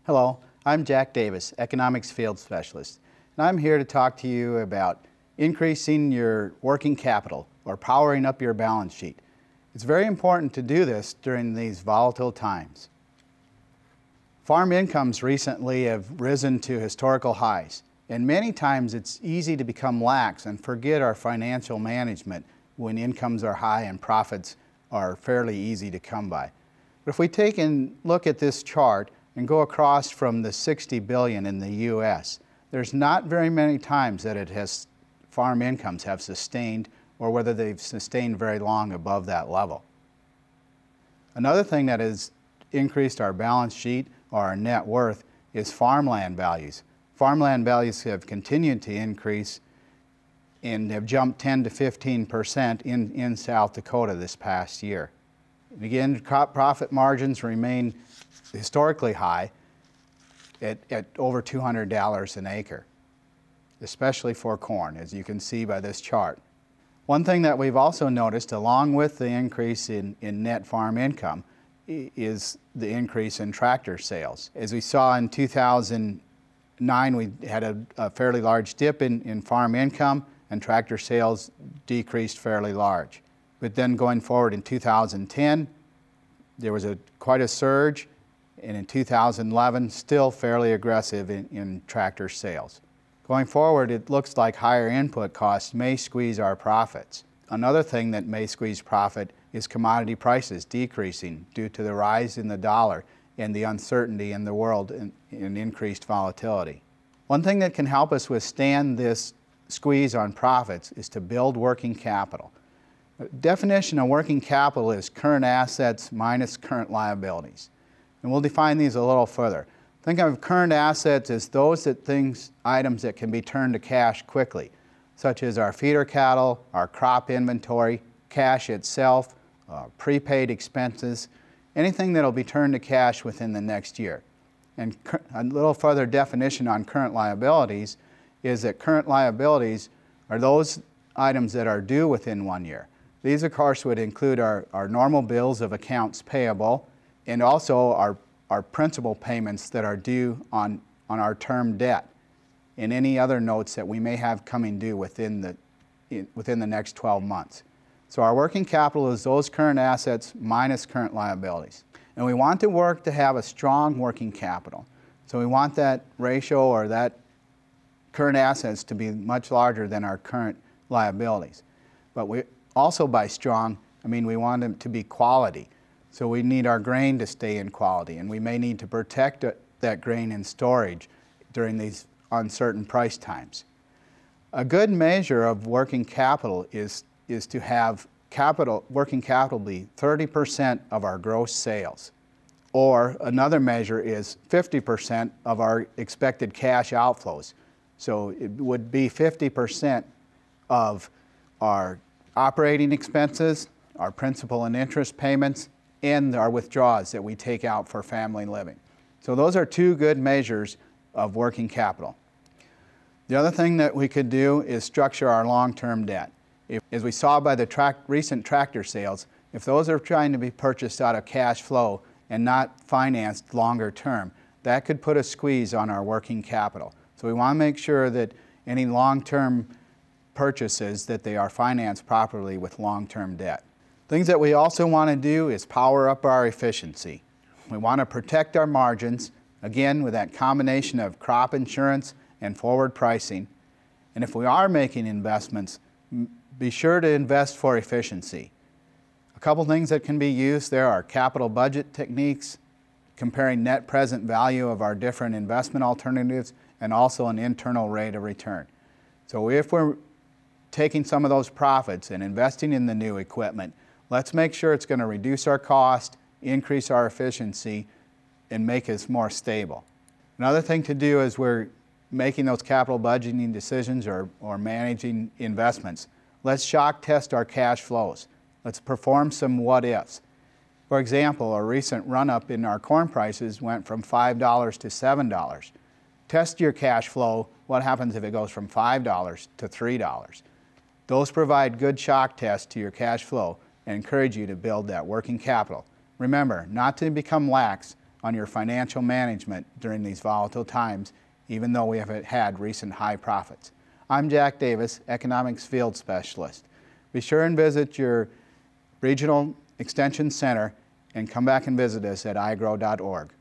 Hello, I'm Jack Davis, Economics Field Specialist, and I'm here to talk to you about increasing your working capital or powering up your balance sheet. It's very important to do this during these volatile times. Farm incomes recently have risen to historical highs, and many times it's easy to become lax and forget our financial management when incomes are high and profits are fairly easy to come by. But if we take and look at this chart and go across from the 60 billion in the U.S., there's not very many times that farm incomes have sustained, or whether they've sustained very long above that level. Another thing that has increased our balance sheet or our net worth is farmland values. Farmland values have continued to increase and have jumped 10 to 15% in South Dakota this past year. And again, crop profit margins remain historically high at over $200 an acre, especially for corn, as you can see by this chart. One thing that we've also noticed, along with the increase in net farm income, is the increase in tractor sales. As we saw in 2009, we had a fairly large dip in farm income, and tractor sales decreased fairly large. But then going forward in 2010, there was quite a surge, and in 2011, still fairly aggressive in tractor sales. Going forward, it looks like higher input costs may squeeze our profits. Another thing that may squeeze profit is commodity prices decreasing due to the rise in the dollar and the uncertainty in the world and increased volatility. One thing that can help us withstand this squeeze on profits is to build working capital. The definition of working capital is current assets minus current liabilities. And we'll define these a little further. Think of current assets as those items that can be turned to cash quickly, such as our feeder cattle, our crop inventory, cash itself, prepaid expenses, anything that will be turned to cash within the next year. And a little further definition on current liabilities is that current liabilities are those items that are due within 1 year. These, of course, would include our normal bills of accounts payable, and also our principal payments that are due on our term debt, and any other notes that we may have coming due within the next 12 months. So our working capital is those current assets minus current liabilities. And we want to work to have a strong working capital. So we want that ratio or that current assets to be much larger than our current liabilities. But we also, by strong, I mean we want them to be quality. So we need our grain to stay in quality, and we may need to protect that grain in storage during these uncertain price times. A good measure of working capital is to have working capital be 30% of our gross sales. Or another measure is 50% of our expected cash outflows. So it would be 50% of our operating expenses, our principal and interest payments, and our withdrawals that we take out for family living. So those are two good measures of working capital. The other thing that we could do is structure our long-term debt. As we saw by the recent tractor sales, if those are trying to be purchased out of cash flow and not financed longer term, that could put a squeeze on our working capital. So we want to make sure that any long-term purchases, that they are financed properly with long-term debt. Things that we also want to do is power up our efficiency. We want to protect our margins, again with that combination of crop insurance and forward pricing. And if we are making investments, be sure to invest for efficiency. A couple things that can be used there are capital budget techniques, comparing net present value of our different investment alternatives, and also an internal rate of return. So if we're taking some of those profits and investing in the new equipment, let's make sure it's going to reduce our cost, increase our efficiency, and make us more stable. Another thing to do as we're making those capital budgeting decisions or managing investments, let's shock test our cash flows. Let's perform some what-ifs. For example, a recent run-up in our corn prices went from $5 to $7. Test your cash flow. What happens if it goes from $5 to $3? Those provide good shock tests to your cash flow and encourage you to build that working capital. Remember, not to become lax, on your financial management during these volatile times, even though we have had recent high profits. I'm Jack Davis, Economics Field Specialist. Be sure and visit your regional extension center and come back and visit us at igrow.org.